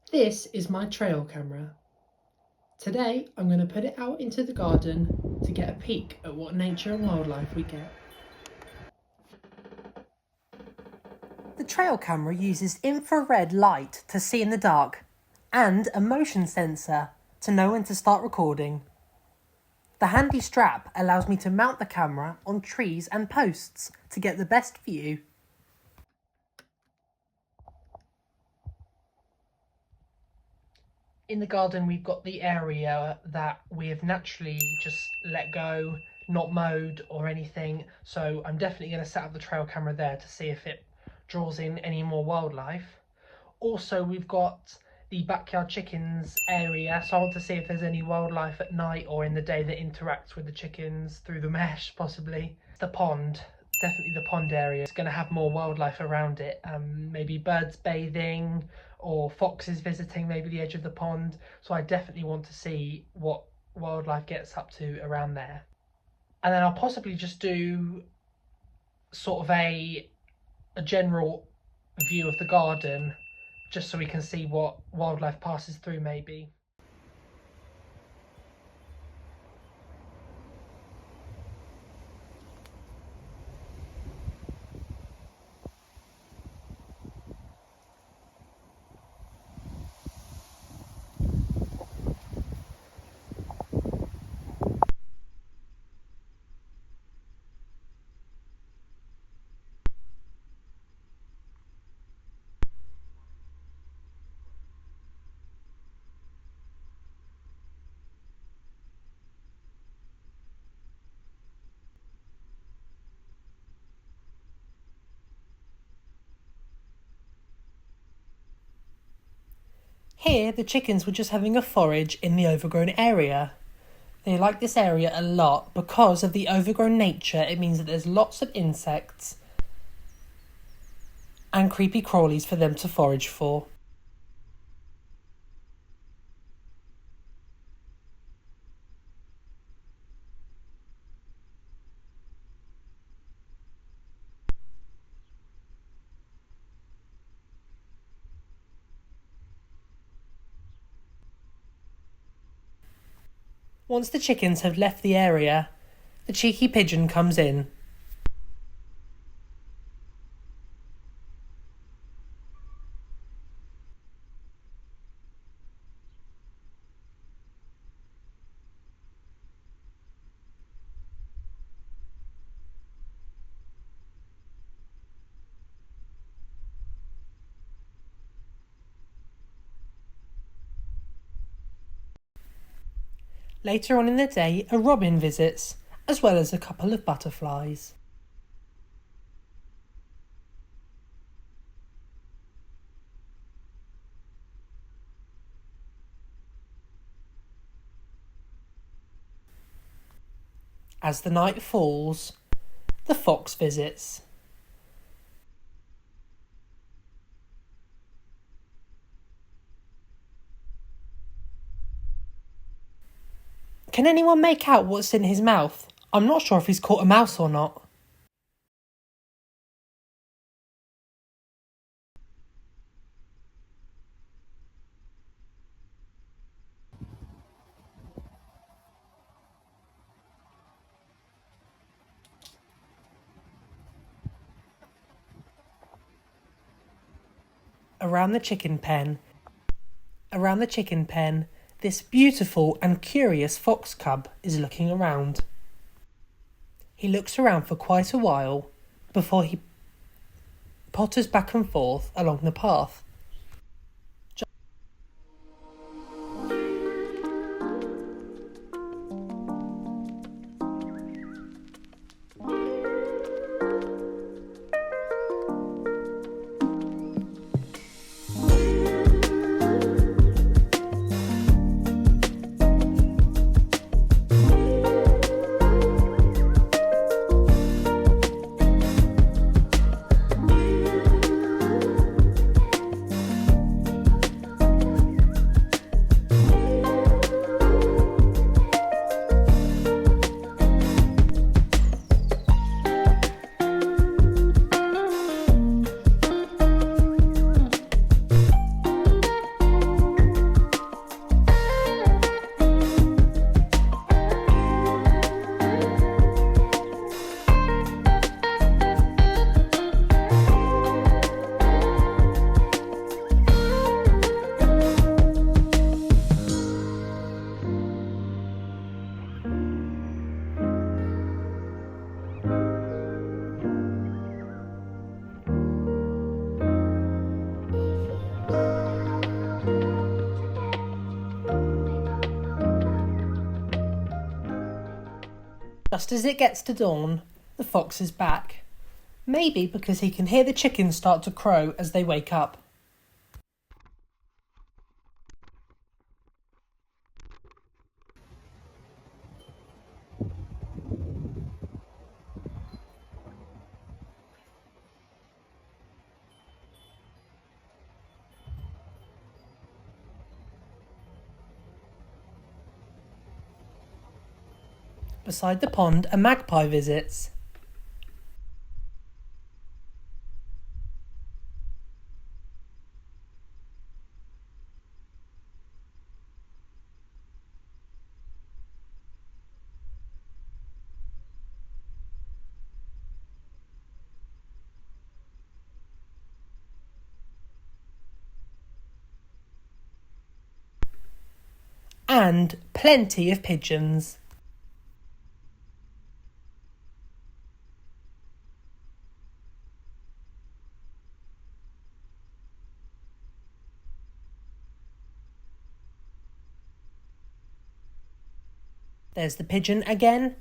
This is my trail camera. Today I'm going to put it out into the garden to get a peek at what nature and wildlife we get. The trail camera uses infrared light to see in the dark and a motion sensor to know when to start recording. The handy strap allows me to mount the camera on trees and posts to get the best view. In the garden we've got the area that we have naturally just let go, not mowed or anything, so I'm definitely going to set up the trail camera there to see if it draws in any more wildlife. Also we've got the backyard chickens area, so I want to see if there's any wildlife at night or in the day that interacts with the chickens through the mesh possibly. The pond, definitely the pond area is going to have more wildlife around it, maybe birds bathing or foxes visiting maybe the edge of the pond, so I definitely want to see what wildlife gets up to around there. And then I'll possibly just do sort of a general view of the garden just so we can see what wildlife passes through maybe. Here, the chickens were just having a forage in the overgrown area. They like this area a lot because of the overgrown nature. It means that there's lots of insects and creepy crawlies for them to forage for. Once the chickens have left the area, the cheeky pigeon comes in. Later on in the day, a robin visits, as well as a couple of butterflies. As the night falls, the fox visits. Can anyone make out what's in his mouth? I'm not sure if he's caught a mouse or not. Around the chicken pen, this beautiful and curious fox cub is looking around. He looks around for quite a while before he potters back and forth along the path. Just as it gets to dawn, the fox is back. Maybe because he can hear the chickens start to crow as they wake up. Beside the pond, a magpie visits. And plenty of pigeons. There's the pigeon again.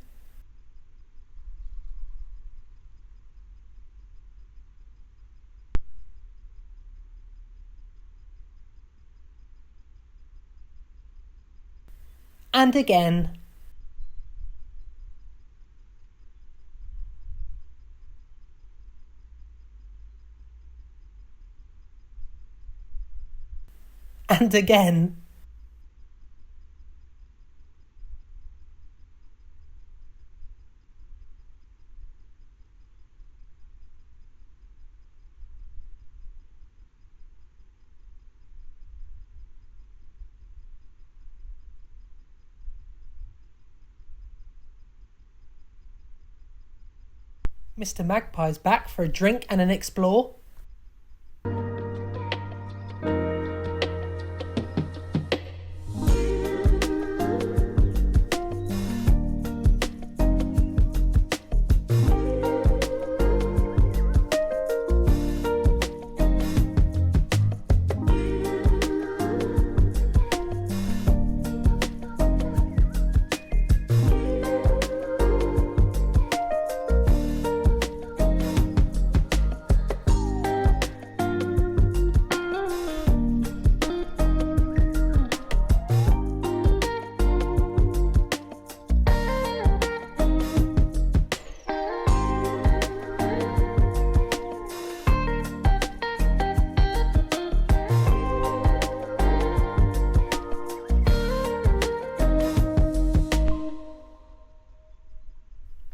And again. And again. Mr. Magpie's back for a drink and an explore.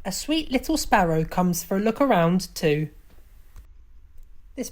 A sweet little sparrow comes for a look around too. This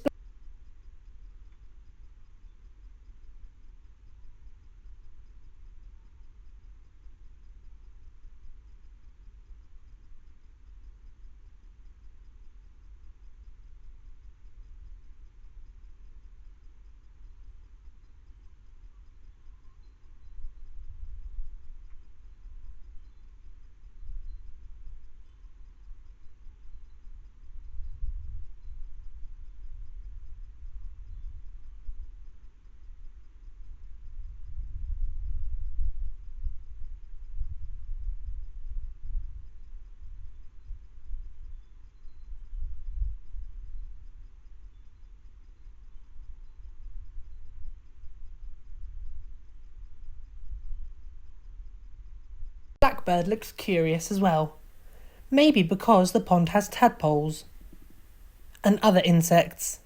blackbird looks curious as well. Maybe because the pond has tadpoles and other insects.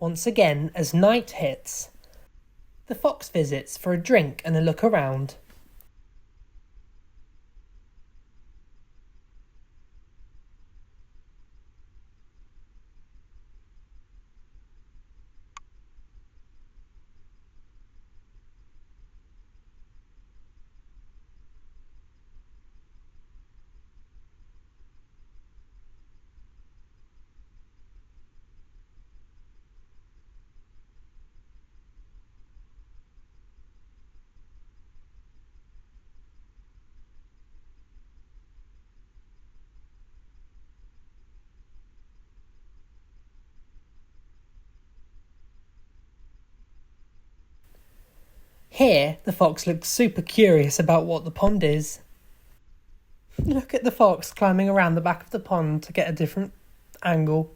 Once again, as night hits, the fox visits for a drink and a look around. Here, the fox looks super curious about what the pond is. Look at the fox climbing around the back of the pond to get a different angle.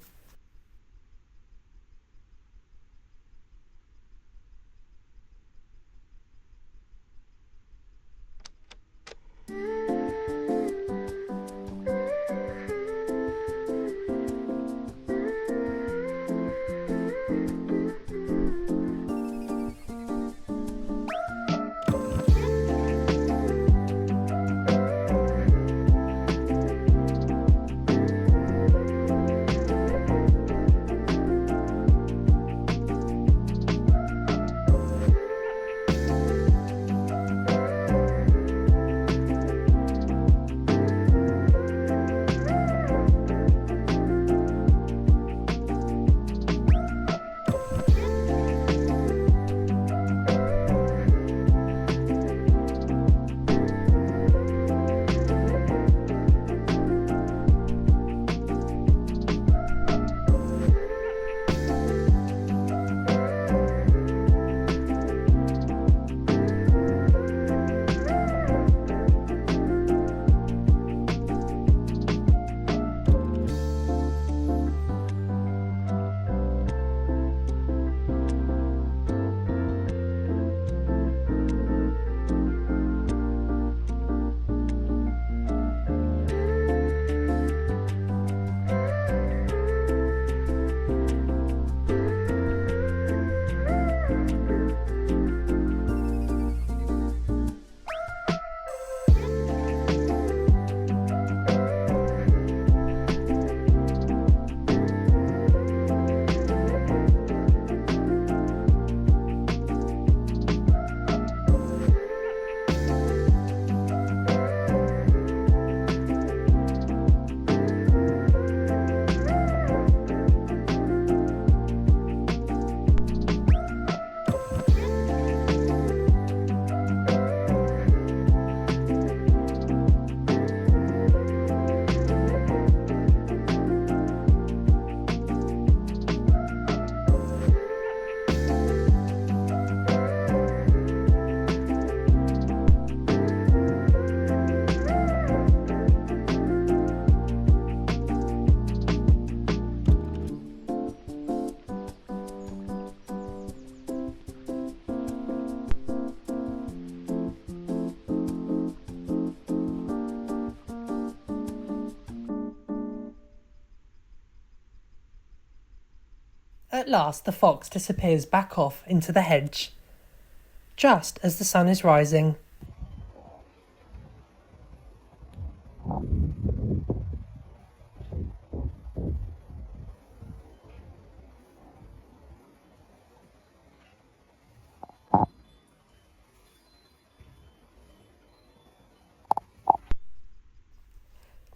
At last the fox disappears back off into the hedge, just as the sun is rising.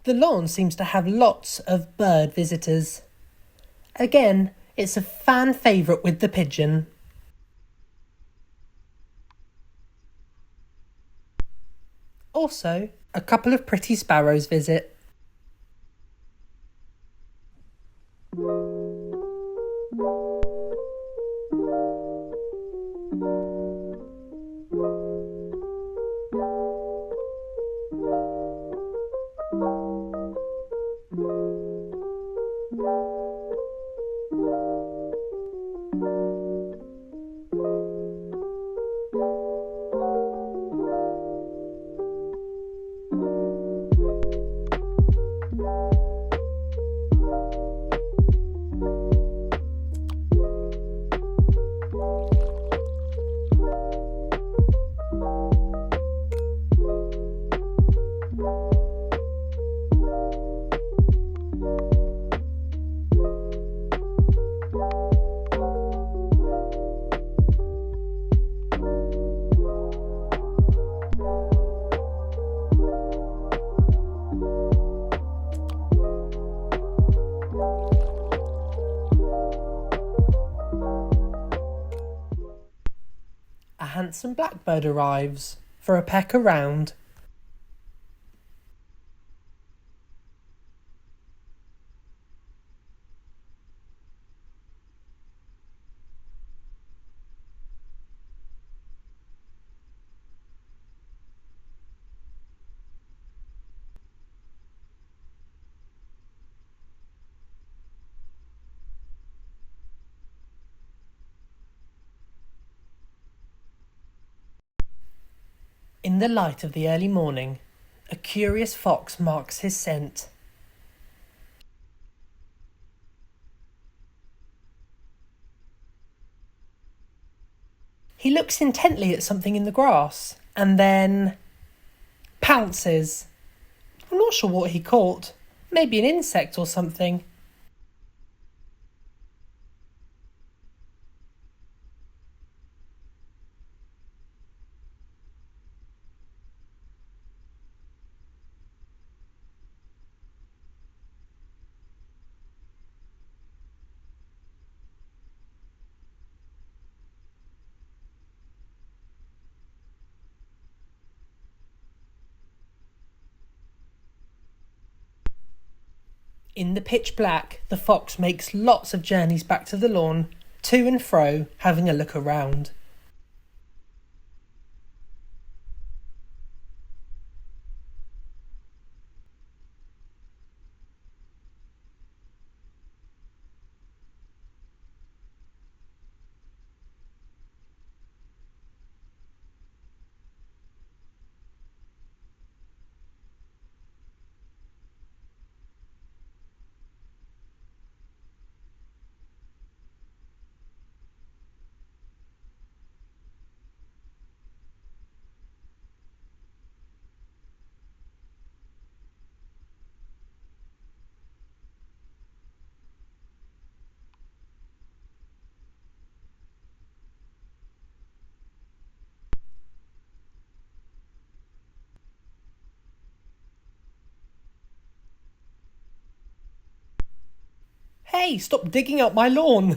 The lawn seems to have lots of bird visitors. Again, it's a fan favourite with the pigeon. Also, a couple of pretty sparrows visit. handsome blackbird arrives for a peck around. In the light of the early morning, a curious fox marks his scent. He looks intently at something in the grass and then pounces. I'm not sure what he caught. Maybe an insect or something. In the pitch black, the fox makes lots of journeys back to the lawn, to and fro, having a look around. Hey, stop digging up my lawn!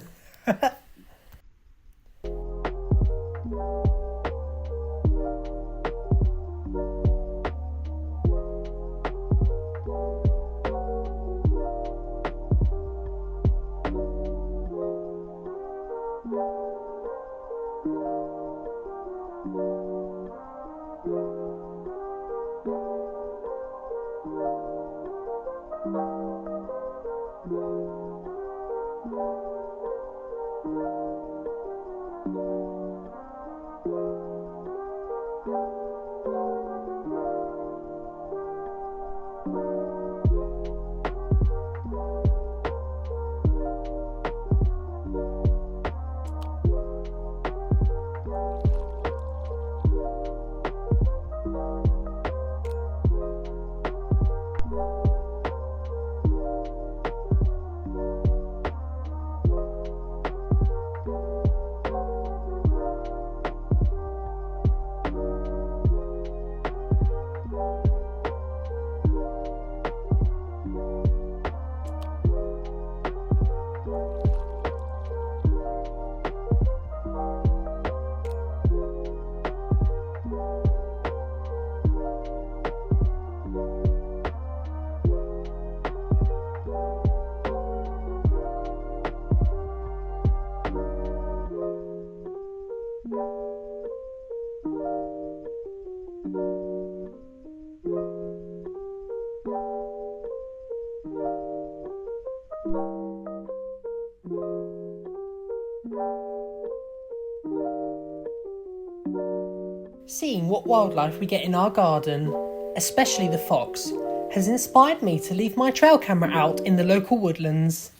Seeing what wildlife we get in our garden, especially the fox, has inspired me to leave my trail camera out in the local woodlands.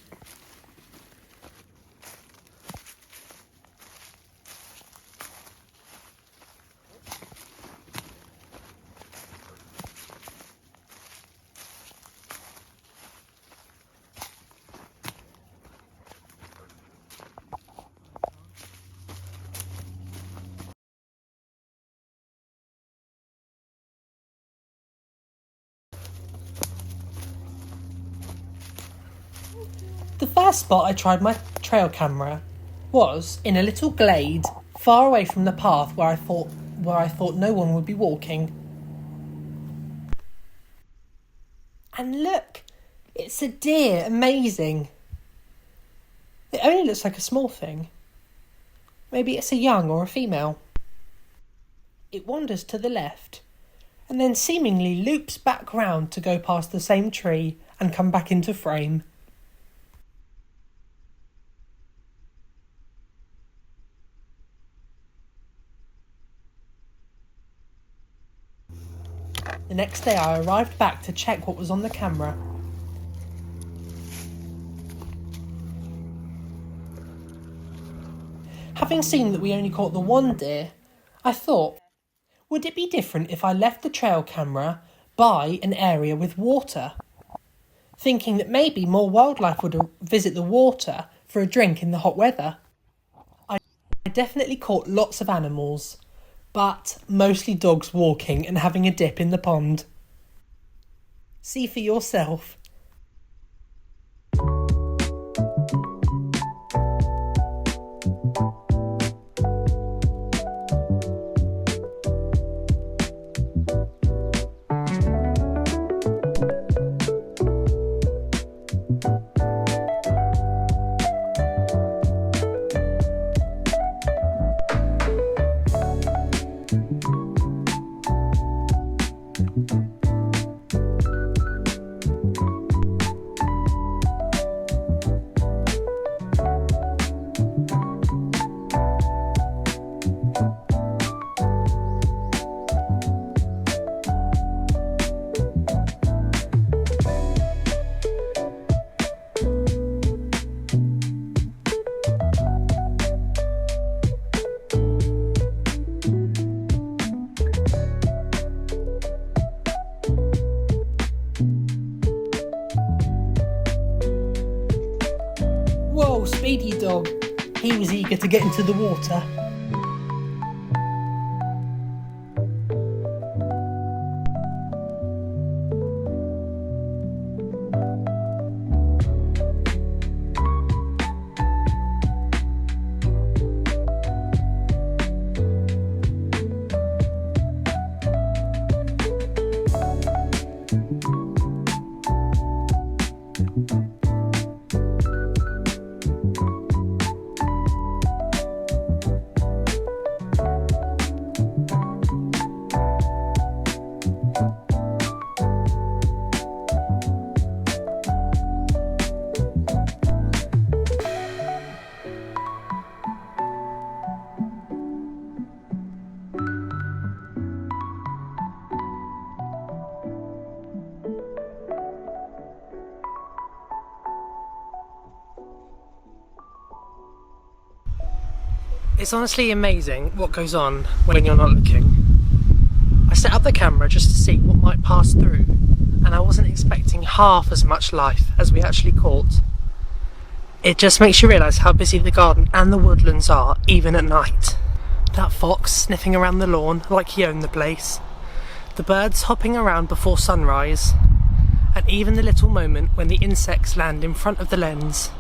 The first spot I tried my trail camera was in a little glade far away from the path where I thought no one would be walking. And look, it's a deer, amazing. It only looks like a small thing. Maybe it's a young or a female. It wanders to the left, and then seemingly loops back round to go past the same tree and come back into frame. The next day I arrived back to check what was on the camera. Having seen that we only caught the one deer, I thought, would it be different if I left the trail camera by an area with water? Thinking that maybe more wildlife would visit the water for a drink in the hot weather. I definitely caught lots of animals, but mostly dogs walking and having a dip in the pond. See for yourself. Whoa, Speedy Dog. He was eager to get into the water. It's honestly amazing what goes on when you're not looking. I set up the camera just to see what might pass through, and I wasn't expecting half as much life as we actually caught. It just makes you realise how busy the garden and the woodlands are, even at night. That fox sniffing around the lawn like he owned the place, the birds hopping around before sunrise, and even the little moment when the insects land in front of the lens.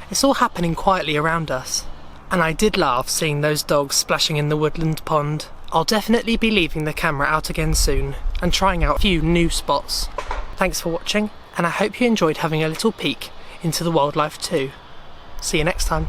It's all happening quietly around us. And I did laugh seeing those dogs splashing in the woodland pond. I'll definitely be leaving the camera out again soon and trying out a few new spots. Thanks for watching, and I hope you enjoyed having a little peek into the wildlife too. See you next time.